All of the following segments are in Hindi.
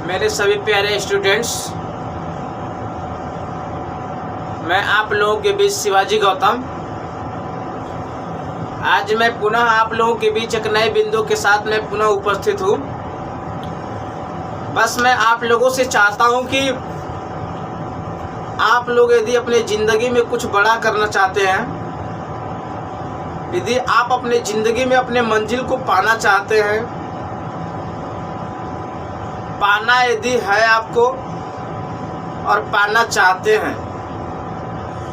मेरे सभी प्यारे स्टूडेंट्स, मैं आप लोगों के बीच शिवाजी गौतम। आज मैं पुनः आप लोगों के बीच एक नए बिंदु के साथ मैं पुनः उपस्थित हूँ। बस मैं आप लोगों से चाहता हूँ कि आप लोग यदि अपने ज़िंदगी में कुछ बड़ा करना चाहते हैं, यदि आप अपने ज़िंदगी में अपने मंजिल को पाना चाहते हैं, पाना यदि है आपको और पाना चाहते हैं,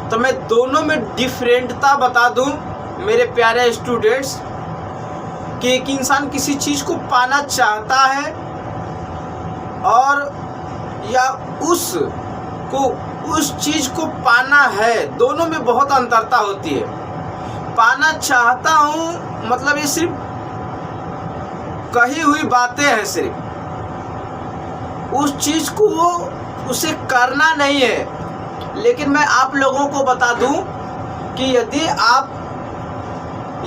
तो मैं दोनों में डिफरेंटता बता दूं मेरे प्यारे स्टूडेंट्स कि एक इंसान किसी चीज़ को पाना चाहता है और या उस चीज़ को पाना है, दोनों में बहुत अंतरता होती है। पाना चाहता हूँ मतलब ये सिर्फ कही हुई बातें हैं, सिर्फ उस चीज़ को उसे करना नहीं है। लेकिन मैं आप लोगों को बता दूं कि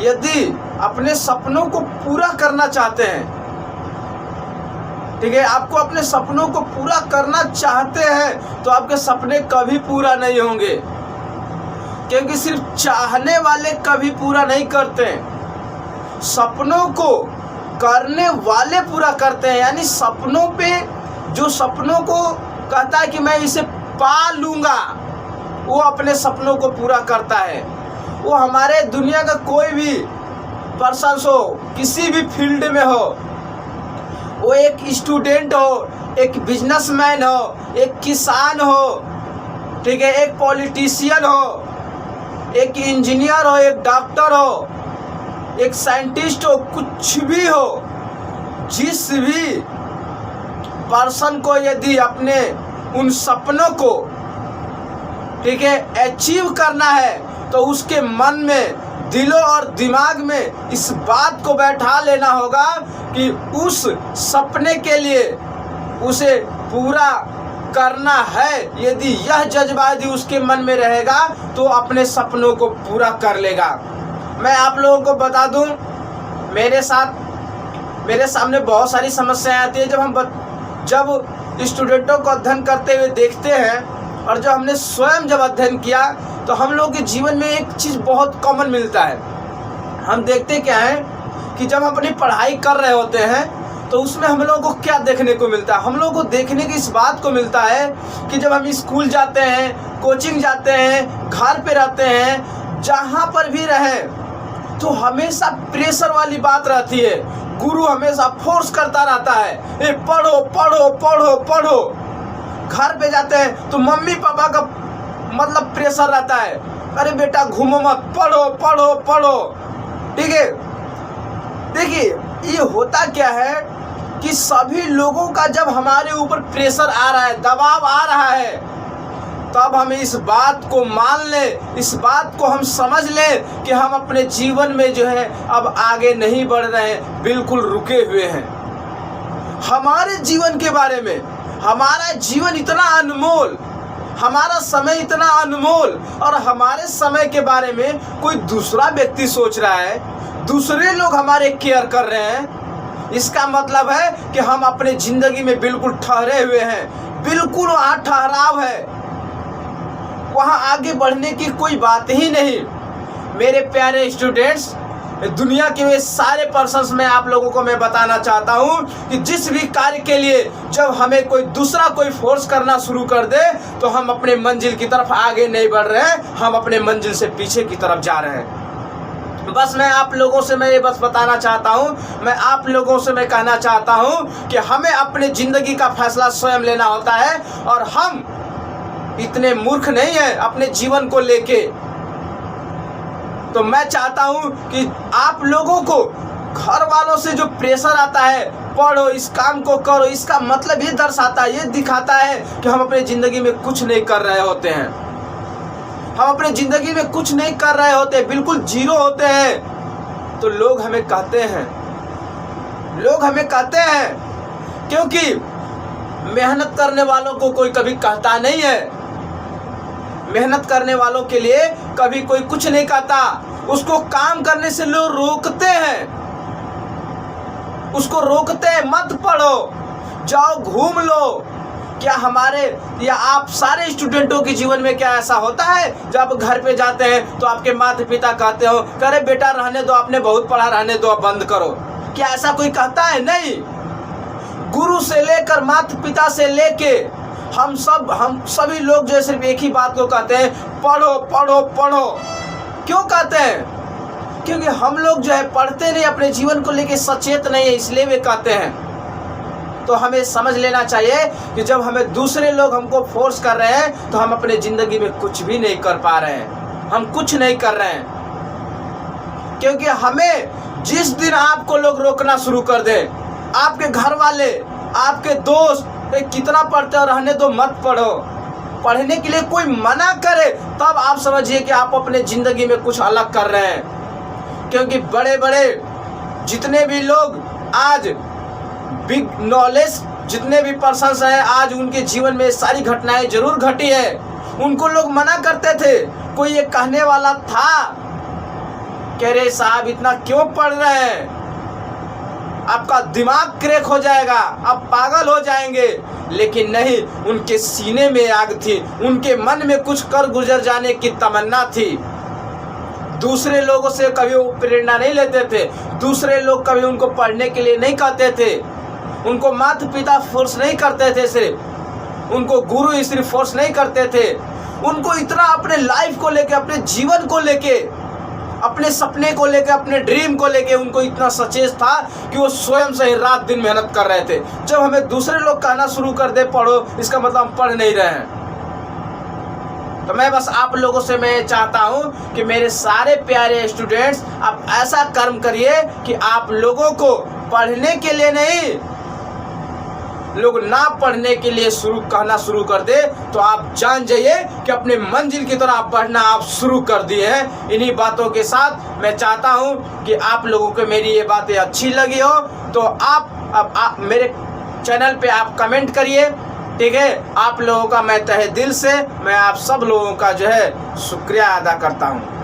यदि अपने सपनों को पूरा करना चाहते हैं, ठीक है, आपको अपने सपनों को पूरा करना चाहते हैं, तो आपके सपने कभी पूरा नहीं होंगे, क्योंकि सिर्फ चाहने वाले कभी पूरा नहीं करते। सपनों को करने वाले पूरा करते हैं। यानी सपनों पे, जो सपनों को कहता है कि मैं इसे पा लूँगा, वो अपने सपनों को पूरा करता है। वो हमारे दुनिया का कोई भी पर्सन हो, किसी भी फील्ड में हो, वो एक स्टूडेंट हो, एक बिजनेसमैन हो, एक किसान हो, ठीक है, एक पॉलिटिशियन हो, एक इंजीनियर हो, एक डॉक्टर हो, एक साइंटिस्ट हो, कुछ भी हो, जिस भी पर्सन को यदि अपने उन सपनों को, ठीक है, अचीव करना है, तो उसके मन में, दिलों और दिमाग में इस बात को बैठा लेना होगा कि उस सपने के लिए उसे पूरा करना है। यदि यह जज्बा यदि उसके मन में रहेगा तो अपने सपनों को पूरा कर लेगा। मैं आप लोगों को बता दूं, मेरे सामने बहुत सारी समस्याएं आती है जब स्टूडेंटों को अध्ययन करते हुए देखते हैं, और जब हमने स्वयं जब अध्ययन किया तो हम लोगों के जीवन में एक चीज़ बहुत कॉमन मिलता है। हम देखते क्या है कि जब हम अपनी पढ़ाई कर रहे होते हैं तो उसमें हम लोगों को क्या देखने को मिलता है। हम लोगों को देखने की इस बात को मिलता है कि जब हम स्कूल जाते हैं, कोचिंग जाते हैं, घर पे रहते हैं, जहाँ पर भी रहें, तो हमेशा प्रेशर वाली बात रहती है। गुरु हमेशा फोर्स करता रहता है, ए पढ़ो पढ़ो पढ़ो पढ़ो। घर पे जाते हैं तो मम्मी पापा का मतलब प्रेशर रहता है, अरे बेटा घूमो मत, पढ़ो पढ़ो पढ़ो, ठीक है। देखिए ये होता क्या है कि सभी लोगों का जब हमारे ऊपर प्रेशर आ रहा है, दबाव आ रहा है, तब हम इस बात को मान लें, इस बात को हम समझ लें कि हम अपने जीवन में जो है अब आगे नहीं बढ़ रहे हैं, बिल्कुल रुके हुए हैं। हमारे जीवन के बारे में, हमारा जीवन इतना अनमोल, हमारा समय इतना अनमोल, और हमारे समय के बारे में कोई दूसरा व्यक्ति सोच रहा है, दूसरे लोग हमारे केयर कर रहे हैं। इसका मतलब है कि हम अपने ज़िंदगी में बिल्कुल ठहरे हुए हैं, बिल्कुल वहाँ ठहराव है, वहाँ आगे बढ़ने की कोई बात ही नहीं। मेरे प्यारे स्टूडेंट्स, दुनिया के वे सारे पर्सन्स में आप लोगों को मैं बताना चाहता हूँ कि जिस भी कार्य के लिए जब हमें कोई दूसरा कोई फोर्स करना शुरू कर दे, तो हम अपने मंजिल की तरफ आगे नहीं बढ़ रहे हैं, हम अपने मंजिल से पीछे की तरफ जा रहे हैं। बस मैं आप लोगों से मैं ये बस बताना चाहता हूँ, मैं आप लोगों से मैं कहना चाहता हूँ कि हमें अपने ज़िंदगी का फैसला स्वयं लेना होता है, और हम इतने मूर्ख नहीं हैं अपने जीवन को लेके। तो मैं चाहता हूं कि आप लोगों को घर वालों से जो प्रेशर आता है, पढ़ो, इस काम को करो, इसका मतलब ये दर्शाता है, ये दिखाता है कि हम अपने ज़िंदगी में कुछ नहीं कर रहे होते हैं। हम अपने ज़िंदगी में कुछ नहीं कर रहे होते, बिल्कुल जीरो होते हैं। तो लोग हमें कहते हैं, क्योंकि मेहनत करने वालों को कोई कभी कहता नहीं है। मेहनत करने वालों के लिए कभी कोई कुछ नहीं कहता। उसको काम करने से लोग रोकते हैं, उसको रोकते हैं, मत पढ़ो, जाओ घूम लो। क्या हमारे या आप सारे स्टूडेंटों के जीवन में क्या ऐसा होता है जब घर पे जाते हैं तो आपके माता पिता कहते हो करे बेटा रहने दो, आपने बहुत पढ़ा, रहने दो, अब बंद करो? क्या ऐसा कोई कहता है? नहीं। गुरु से लेकर माता पिता से लेके हम सभी लोग जो है सिर्फ एक ही बात को कहते हैं, पढ़ो पढ़ो पढ़ो। क्यों कहते हैं? क्योंकि हम लोग जो है पढ़ते नहीं, अपने जीवन को लेके सचेत नहीं है, इसलिए वे कहते हैं। तो हमें समझ लेना चाहिए कि जब हमें दूसरे लोग हमको फोर्स कर रहे हैं तो हम अपने ज़िंदगी में कुछ भी नहीं कर पा रहे हैं, हम कुछ नहीं कर रहे हैं। क्योंकि हमें जिस दिन आपको लोग रोकना शुरू कर दे, आपके घर वाले, आपके दोस्त कितना पढ़ते हो, रहने दो, मत पढ़ो, पढ़ने के लिए कोई मना करे, तब आप समझिए कि आप अपने ज़िंदगी में कुछ अलग कर रहे हैं। क्योंकि बड़े बड़े जितने भी लोग आज बिग नॉलेज जितने भी पर्सन्स हैं, आज उनके जीवन में सारी घटनाएं जरूर घटी है। उनको लोग मना करते थे। कोई ये कहने वाला था कह रहे साहब इतना क्यों पढ़ रहे हैं, आपका दिमाग क्रैक हो जाएगा, आप पागल हो जाएंगे। लेकिन नहीं, उनके सीने में आग थी, उनके मन में कुछ कर गुजर जाने की तमन्ना थी। दूसरे लोगों से कभी वो प्रेरणा नहीं लेते थे, दूसरे लोग कभी उनको पढ़ने के लिए नहीं कहते थे, उनको माता पिता फोर्स नहीं करते थे, सिर्फ उनको गुरु सिर्फ फोर्स नहीं करते थे। उनको इतना अपने लाइफ को लेके, अपने जीवन को लेके, अपने सपने को लेके, अपने ड्रीम को लेके उनको इतना सचेत था कि वो स्वयं से ही रात दिन मेहनत कर रहे थे। जब हमें दूसरे लोग कहना शुरू कर दे पढ़ो, इसका मतलब हम पढ़ नहीं रहे हैं। तो मैं बस आप लोगों से मैं चाहता हूँ कि मेरे सारे प्यारे स्टूडेंट्स, आप ऐसा कर्म करिए कि आप लोगों को पढ़ने के लिए नहीं, लोग ना पढ़ने के लिए कहना शुरू कर दे, तो आप जान जाइए कि अपने मंजिल की तरफ बढ़ना आप शुरू कर दिए हैं। इन्हीं बातों के साथ मैं चाहता हूँ कि आप लोगों को मेरी ये बातें अच्छी लगी हो तो आप मेरे चैनल पे आप कमेंट करिए, ठीक है। आप लोगों का मैं तहे दिल से, मैं आप सब लोगों का जो है शुक्रिया अदा करता हूँ।